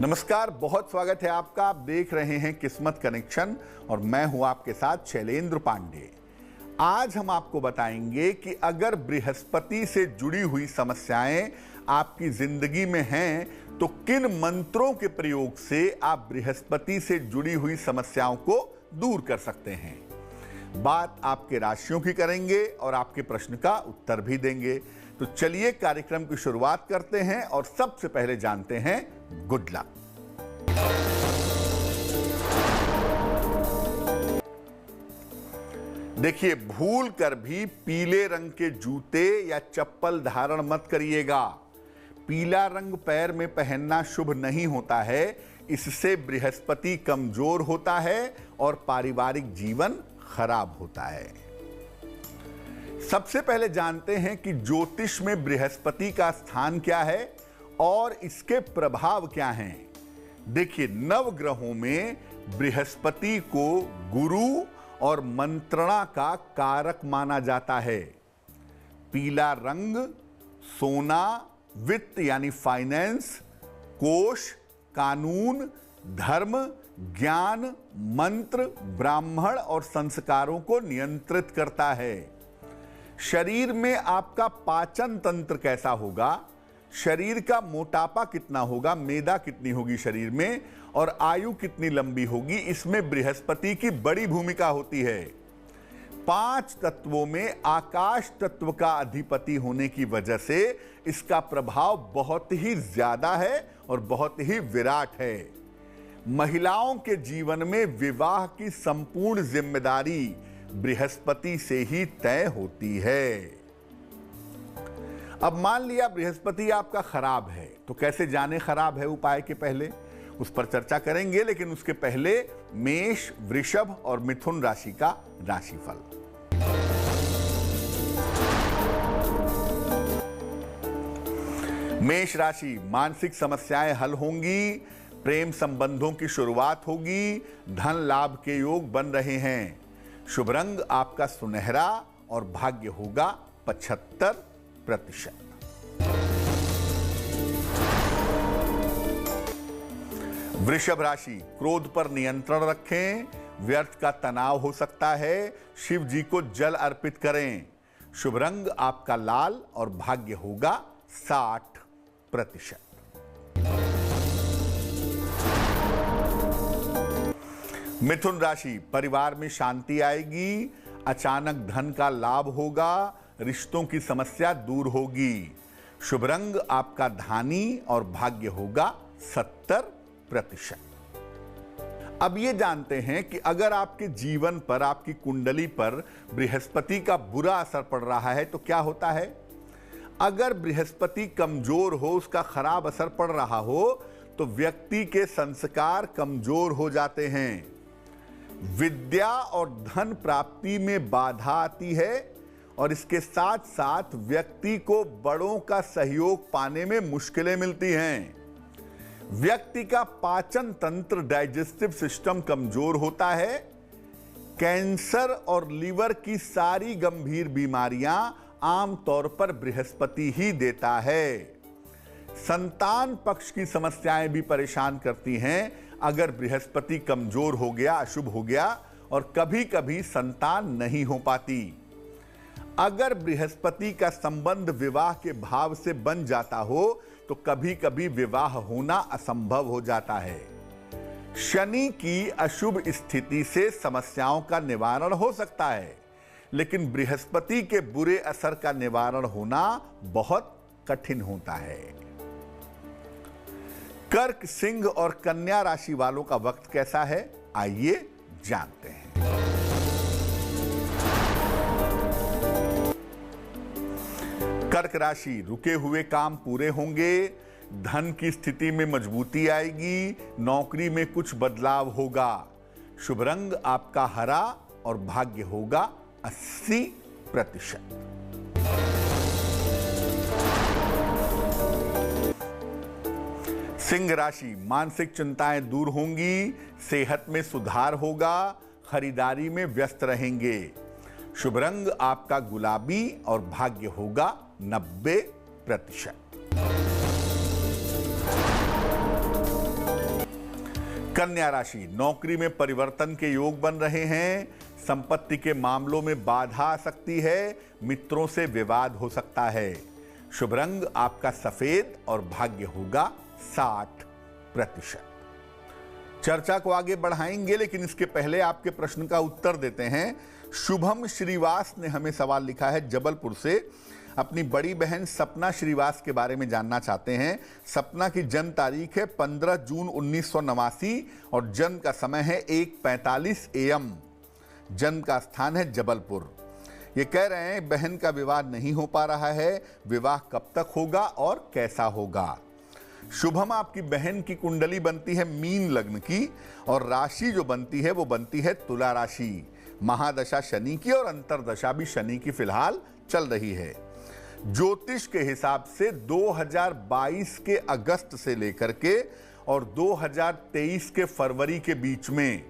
नमस्कार, बहुत स्वागत है आपका। आप देख रहे हैं किस्मत कनेक्शन और मैं हूं आपके साथ शैलेंद्र पांडे। आज हम आपको बताएंगे कि अगर बृहस्पति से जुड़ी हुई समस्याएं आपकी जिंदगी में हैं तो किन मंत्रों के प्रयोग से आप बृहस्पति से जुड़ी हुई समस्याओं को दूर कर सकते हैं। बात आपके राशियों की करेंगे और आपके प्रश्न का उत्तर भी देंगे। तो चलिए कार्यक्रम की शुरुआत करते हैं और सबसे पहले जानते हैं गुड लक। देखिए, भूल कर भी पीले रंग के जूते या चप्पल धारण मत करिएगा। पीला रंग पैर में पहनना शुभ नहीं होता है। इससे बृहस्पति कमजोर होता है और पारिवारिक जीवन खराब होता है। सबसे पहले जानते हैं कि ज्योतिष में बृहस्पति का स्थान क्या है और इसके प्रभाव क्या हैं। देखिए, नवग्रहों में बृहस्पति को गुरु और मंत्रणा का कारक माना जाता है। पीला रंग सोना, वित्त यानी फाइनेंस, कोष, कानून, धर्म, ज्ञान, मंत्र, ब्राह्मण और संस्कारों को नियंत्रित करता है। शरीर में आपका पाचन तंत्र कैसा होगा, शरीर का मोटापा कितना होगा, मेदा कितनी होगी शरीर में और आयु कितनी लंबी होगी, इसमें बृहस्पति की बड़ी भूमिका होती है। 5 तत्वों में आकाश तत्व का अधिपति होने की वजह से इसका प्रभाव बहुत ही ज्यादा है और बहुत ही विराट है। महिलाओं के जीवन में विवाह की संपूर्ण जिम्मेदारी बृहस्पति से ही तय होती है। अब मान लिया बृहस्पति आपका खराब है, तो कैसे जाने खराब है उपाय के पहले उस पर चर्चा करेंगे, लेकिन उसके पहले मेष, वृषभ और मिथुन राशि का राशिफल। मेष राशि, मानसिक समस्याएं हल होंगी, प्रेम संबंधों की शुरुआत होगी, धन लाभ के योग बन रहे हैं। शुभ रंग आपका सुनहरा और भाग्य होगा 75%। वृषभ राशि, क्रोध पर नियंत्रण रखें, व्यर्थ का तनाव हो सकता है, शिव जी को जल अर्पित करें। शुभ रंग आपका लाल और भाग्य होगा 60%। मिथुन राशि, परिवार में शांति आएगी, अचानक धन का लाभ होगा, रिश्तों की समस्या दूर होगी। शुभ रंग आपका धानी और भाग्य होगा 70%। अब ये जानते हैं कि अगर आपके जीवन पर, आपकी कुंडली पर बृहस्पति का बुरा असर पड़ रहा है तो क्या होता है। अगर बृहस्पति कमजोर हो, उसका खराब असर पड़ रहा हो, तो व्यक्ति के संस्कार कमजोर हो जाते हैं। विद्या और धन प्राप्ति में बाधा आती है और इसके साथ साथ व्यक्ति को बड़ों का सहयोग पाने में मुश्किलें मिलती हैं। व्यक्ति का पाचन तंत्र, डाइजेस्टिव सिस्टम कमजोर होता है। कैंसर और लीवर की सारी गंभीर बीमारियां आमतौर पर बृहस्पति ही देता है। संतान पक्ष की समस्याएं भी परेशान करती हैं अगर बृहस्पति कमजोर हो गया, अशुभ हो गया और कभी कभी संतान नहीं हो पाती। अगर बृहस्पति का संबंध विवाह के भाव से बन जाता हो तो कभी कभी विवाह होना असंभव हो जाता है। शनि की अशुभ स्थिति से समस्याओं का निवारण हो सकता है, लेकिन बृहस्पति के बुरे असर का निवारण होना बहुत कठिन होता है। कर्क, सिंह और कन्या राशि वालों का वक्त कैसा है, आइए जानते हैं। कर्क राशि, रुके हुए काम पूरे होंगे, धन की स्थिति में मजबूती आएगी, नौकरी में कुछ बदलाव होगा। शुभ रंग आपका हरा और भाग्य होगा 80%। सिंह राशि, मानसिक चिंताएं दूर होंगी, सेहत में सुधार होगा, खरीदारी में व्यस्त रहेंगे। शुभ रंग आपका गुलाबी और भाग्य होगा 90%। कन्या राशि, नौकरी में परिवर्तन के योग बन रहे हैं। संपत्ति के मामलों में बाधा आ सकती है। मित्रों से विवाद हो सकता है। शुभ रंग आपका सफेद और भाग्य होगा 60%। चर्चा को आगे बढ़ाएंगे, लेकिन इसके पहले आपके प्रश्न का उत्तर देते हैं। शुभम श्रीवास ने हमें सवाल लिखा है जबलपुर से। अपनी बड़ी बहन सपना श्रीवास के बारे में जानना चाहते हैं। सपना की जन्म तारीख है 15 जून 1989 और जन्म का समय है 1:45 AM। जन्म का स्थान है जबलपुर। ये कह रहे हैं बहन का विवाह नहीं हो पा रहा है, विवाह कब तक होगा और कैसा होगा। शुभम, आपकी बहन की कुंडली बनती है मीन लग्न की और राशि जो बनती है वो बनती है तुला राशि। महादशा शनि की और अंतरदशा भी शनि की फिलहाल चल रही है। ज्योतिष के हिसाब से 2022 के अगस्त से लेकर के और 2023 के फरवरी के बीच में,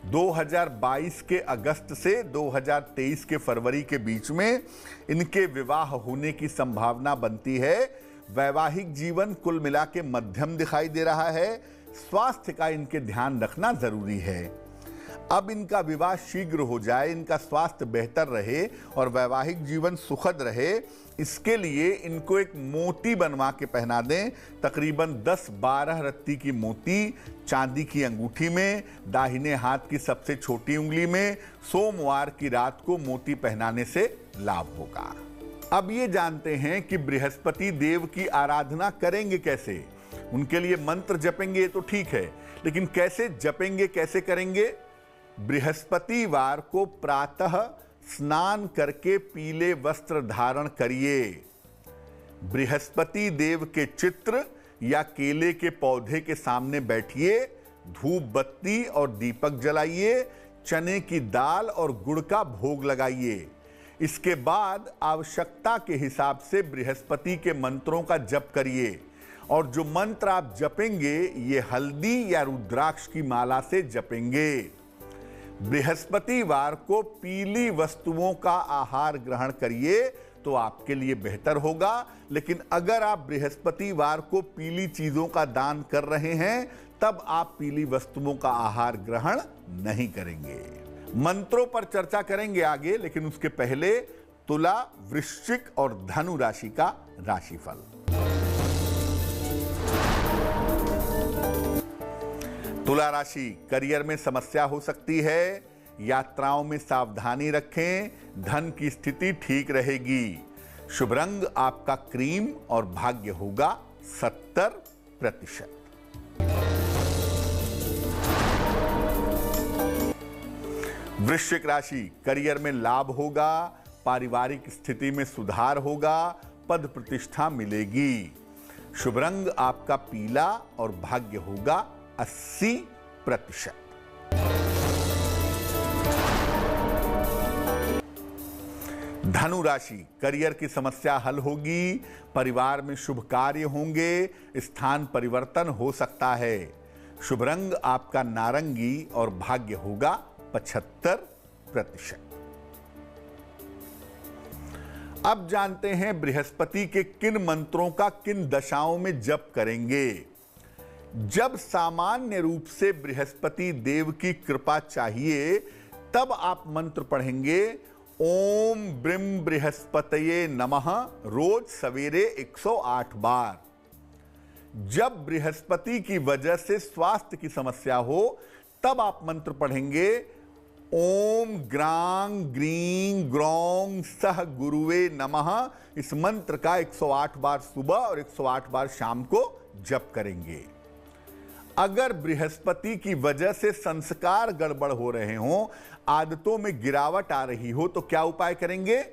2022 के अगस्त से 2023 के फरवरी के बीच में इनके विवाह होने की संभावना बनती है। वैवाहिक जीवन कुल मिला के मध्यम दिखाई दे रहा है। स्वास्थ्य का इनके ध्यान रखना जरूरी है। अब इनका विवाह शीघ्र हो जाए, इनका स्वास्थ्य बेहतर रहे और वैवाहिक जीवन सुखद रहे, इसके लिए इनको एक मोती बनवा के पहना दें। तकरीबन 10-12 रत्ती की मोती चांदी की अंगूठी में, दाहिने हाथ की सबसे छोटी उंगली में, सोमवार की रात को मोती पहनाने से लाभ होगा। अब ये जानते हैं कि बृहस्पति देव की आराधना करेंगे कैसे। उनके लिए मंत्र जपेंगे तो ठीक है, लेकिन कैसे जपेंगे, कैसे करेंगे। बृहस्पतिवार को प्रातः स्नान करके पीले वस्त्र धारण करिए। बृहस्पति देव के चित्र या केले के पौधे के सामने बैठिए, धूप बत्ती और दीपक जलाइए, चने की दाल और गुड़ का भोग लगाइए। इसके बाद आवश्यकता के हिसाब से बृहस्पति के मंत्रों का जप करिए और जो मंत्र आप जपेंगे ये हल्दी या रुद्राक्ष की माला से जपेंगे। बृहस्पतिवार को पीली वस्तुओं का आहार ग्रहण करिए तो आपके लिए बेहतर होगा। लेकिन अगर आप बृहस्पतिवार को पीली चीजों का दान कर रहे हैं तब आप पीली वस्तुओं का आहार ग्रहण नहीं करेंगे। मंत्रों पर चर्चा करेंगे आगे, लेकिन उसके पहले तुला, वृश्चिक और धनु राशि का राशिफल। तुला राशि, करियर में समस्या हो सकती है। यात्राओं में सावधानी रखें। धन की स्थिति ठीक रहेगी। शुभ रंग आपका क्रीम और भाग्य होगा 70%। वृश्चिक राशि, करियर में लाभ होगा। पारिवारिक स्थिति में सुधार होगा। पद प्रतिष्ठा मिलेगी। शुभ रंग आपका पीला और भाग्य होगा 80%। धनु राशि, करियर की समस्या हल होगी। परिवार में शुभ कार्य होंगे। स्थान परिवर्तन हो सकता है। शुभ रंग आपका नारंगी और भाग्य होगा 75%। अब जानते हैं बृहस्पति के किन मंत्रों का किन दशाओं में जप करेंगे। जब सामान्य रूप से बृहस्पति देव की कृपा चाहिए तब आप मंत्र पढ़ेंगे ओम ब्रीम बृहस्पतये नमः रोज सवेरे 108 बार। जब बृहस्पति की वजह से स्वास्थ्य की समस्या हो तब आप मंत्र पढ़ेंगे ओम ग्रांग ग्रीं ग्रौंग सह गुरुवे नमः। इस मंत्र का 108 बार सुबह और 108 बार शाम को जप करेंगे। अगर बृहस्पति की वजह से संस्कार गड़बड़ हो रहे हों, आदतों में गिरावट आ रही हो तो क्या उपाय करेंगे।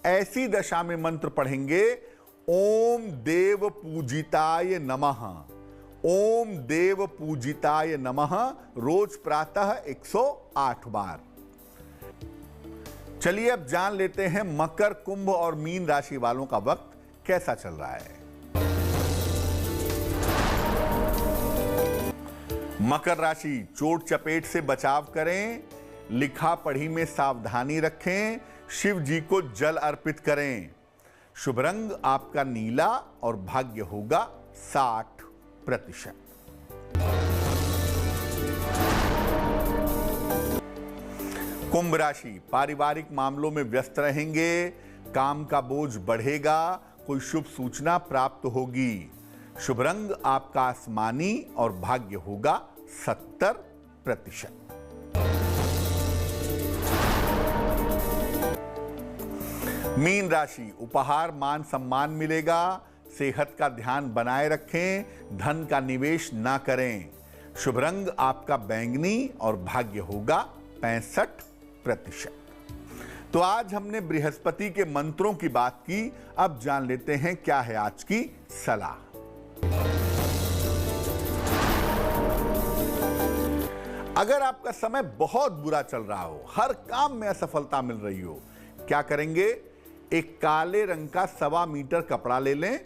ऐसी दशा में मंत्र पढ़ेंगे ओम देव पूजिताय नमः। ओम देव पूजिताय नमः रोज प्रातः 108 बार। चलिए अब जान लेते हैं मकर, कुंभ और मीन राशि वालों का वक्त कैसा चल रहा है। मकर राशि, चोट चपेट से बचाव करें। लिखा पढ़ी में सावधानी रखें। शिव जी को जल अर्पित करें। शुभ रंग आपका नीला और भाग्य होगा 60%। कुंभ राशि, पारिवारिक मामलों में व्यस्त रहेंगे, काम का बोझ बढ़ेगा, कोई शुभ सूचना प्राप्त होगी। शुभ रंग आपका आसमानी और भाग्य होगा 70%। मीन राशि, उपहार मान सम्मान मिलेगा, सेहत का ध्यान बनाए रखें, धन का निवेश ना करें। शुभ रंग आपका बैंगनी और भाग्य होगा 65%। तो आज हमने बृहस्पति के मंत्रों की बात की, अब जान लेते हैं क्या है आज की सलाह। अगर आपका समय बहुत बुरा चल रहा हो, हर काम में असफलता मिल रही हो, क्या करेंगे? एक काले रंग का 1.25 मीटर कपड़ा ले लें,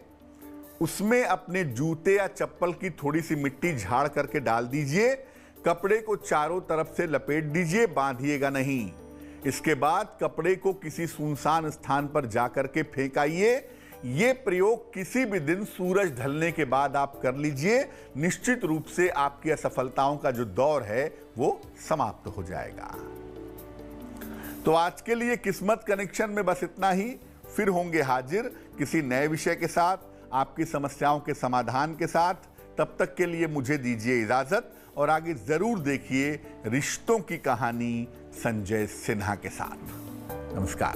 उसमें अपने जूते या चप्पल की थोड़ी सी मिट्टी झाड़ करके डाल दीजिए, कपड़े को चारों तरफ से लपेट दीजिए, बांधिएगा नहीं। इसके बाद कपड़े को किसी सुनसान स्थान पर जाकर के फेंक आइए। यह प्रयोग किसी भी दिन सूरज ढलने के बाद आप कर लीजिए, निश्चित रूप से आपकी असफलताओं का जो दौर है वो समाप्त हो जाएगा। तो आज के लिए किस्मत कनेक्शन में बस इतना ही। फिर होंगे हाजिर किसी नए विषय के साथ, आपकी समस्याओं के समाधान के साथ। तब तक के लिए मुझे दीजिए इजाजत और आगे जरूर देखिए रिश्तों की कहानी संजय सिन्हा के साथ। नमस्कार।